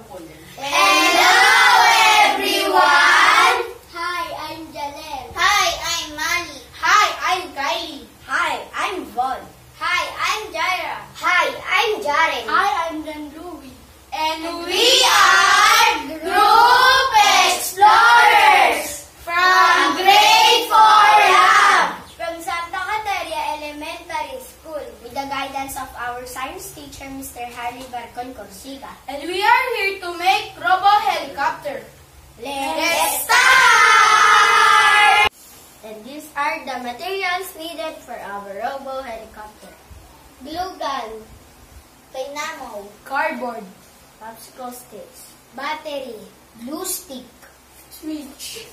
Hello, everyone! Hi, I'm Janelle. Hi, I'm Manny. Hi, I'm Kylie. Hi, I'm Von. Hi, I'm Jaira. Hi, I'm Jaren. Hi, I'm Danruby. And we are Group Explorers from Grade 4 Lab From Santa Cateria Elementary School with the guidance of our science teacher, Mr. Harry Barcon Corsica. and we are here to make Robo Helicopter. Let's start! And these are the materials needed for our robo helicopter. Glue gun, dynamo, Cardboard, popsicle sticks, battery, glue stick, switch,